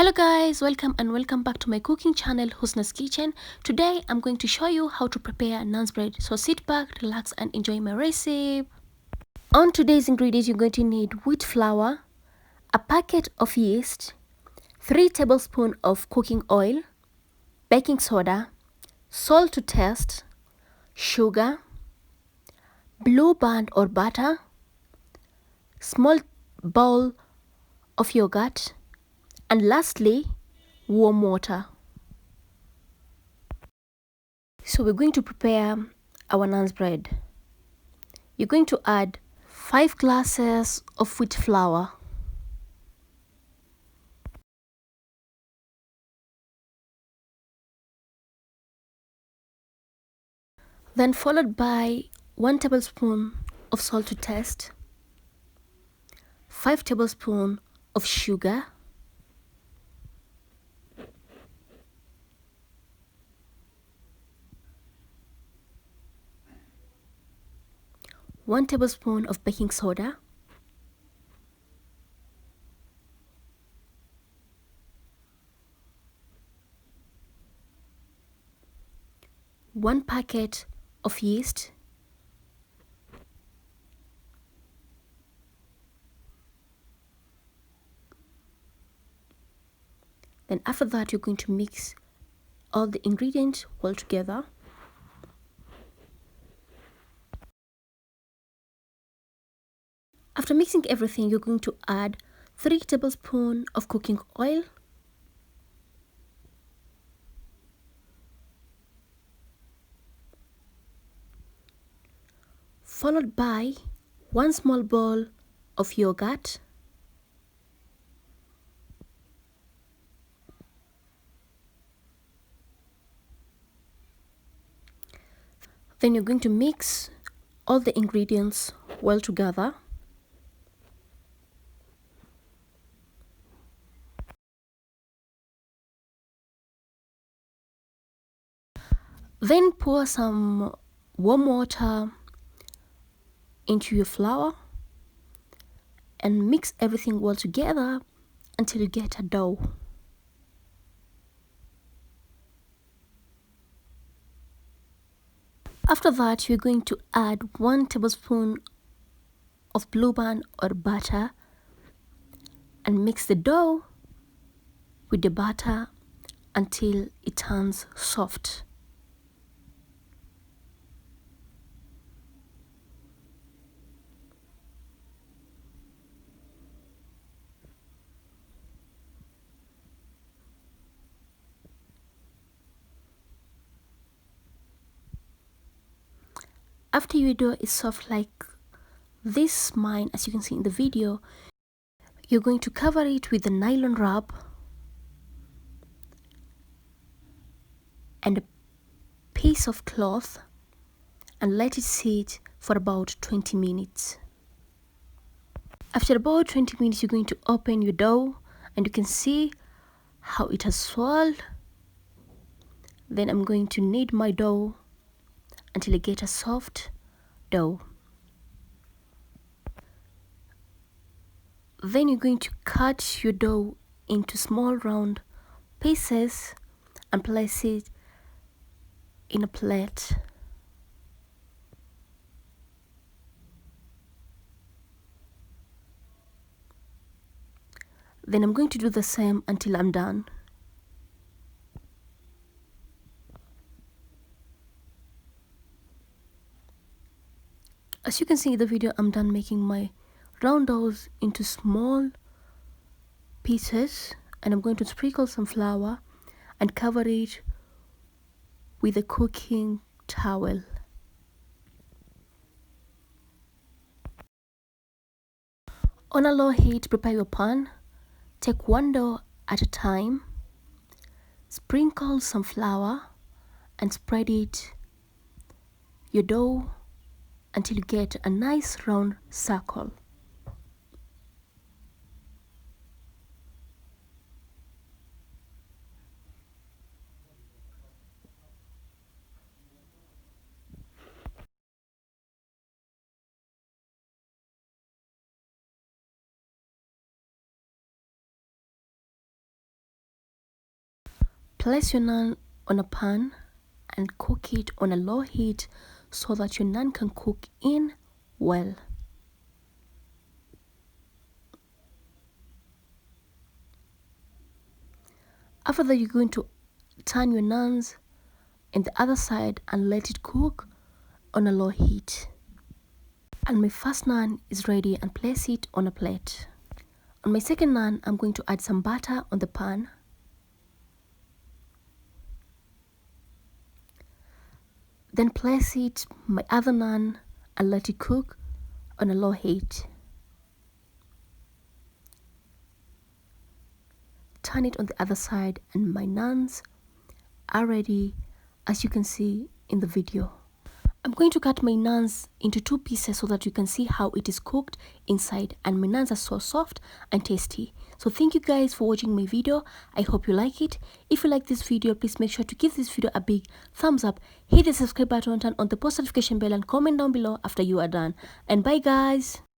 Hello guys, welcome back to my cooking channel Husna's Kitchen. Today I'm going to show you how to prepare naan bread. So sit back, relax and enjoy my recipe. On today's ingredients you're going to need wheat flour, a packet of yeast, 3 tablespoons of cooking oil, baking soda, salt to taste, sugar, blue band or butter, small bowl of yogurt, and lastly warm water. So we're going to prepare our naan bread. You're going to add 5 glasses of wheat flour, then followed by 1 tablespoon of salt to taste, 5 tablespoons of sugar, 1 tablespoon of baking soda, 1 packet of yeast, then after that you're going to mix all the ingredients well together. After mixing everything, you're going to add 3 tablespoons of cooking oil, followed by 1 small bowl of yogurt, then you're going to mix all the ingredients well together. Then pour some warm water into your flour and mix everything well together until you get a dough. After that, you're going to add 1 tablespoon of blue band or butter and mix the dough with the butter until it turns soft. After your dough is soft like this mine, as you can see in the video, you're going to cover it with a nylon wrap and a piece of cloth and let it sit for about 20 minutes. After about 20 minutes, you're going to open your dough and you can see how it has swelled. Then I'm going to knead my dough until I get a soft dough. Then you're going to cut your dough into small round pieces and place it in a plate. Then I'm going to do the same until I'm done. As you can see in the video, I'm done making my round doughs into small pieces, and I'm going to sprinkle some flour and cover it with a cooking towel. On a low heat, prepare your pan. Take 1 dough at a time. Sprinkle some flour and spread it your dough until you get a nice round circle. Place your naan on a pan and cook it on a low heat so that your naan can cook in well. After that, you're going to turn your naans in the other side and let it cook on a low heat. And my first naan is ready, and place it on a plate. On my second naan, I'm going to add some butter on the pan. Then place it my other naan and let it cook on a low heat. Turn it on the other side and my naans are ready, as you can see in the video. I'm going to cut my naans into 2 pieces so that you can see how it is cooked inside, and my naans are so soft and tasty. So thank you guys for watching my video. I hope you like it. If you like this video, please make sure to give this video a big thumbs up, hit the subscribe button, turn on the post notification bell, and comment down below after you are done. And bye guys.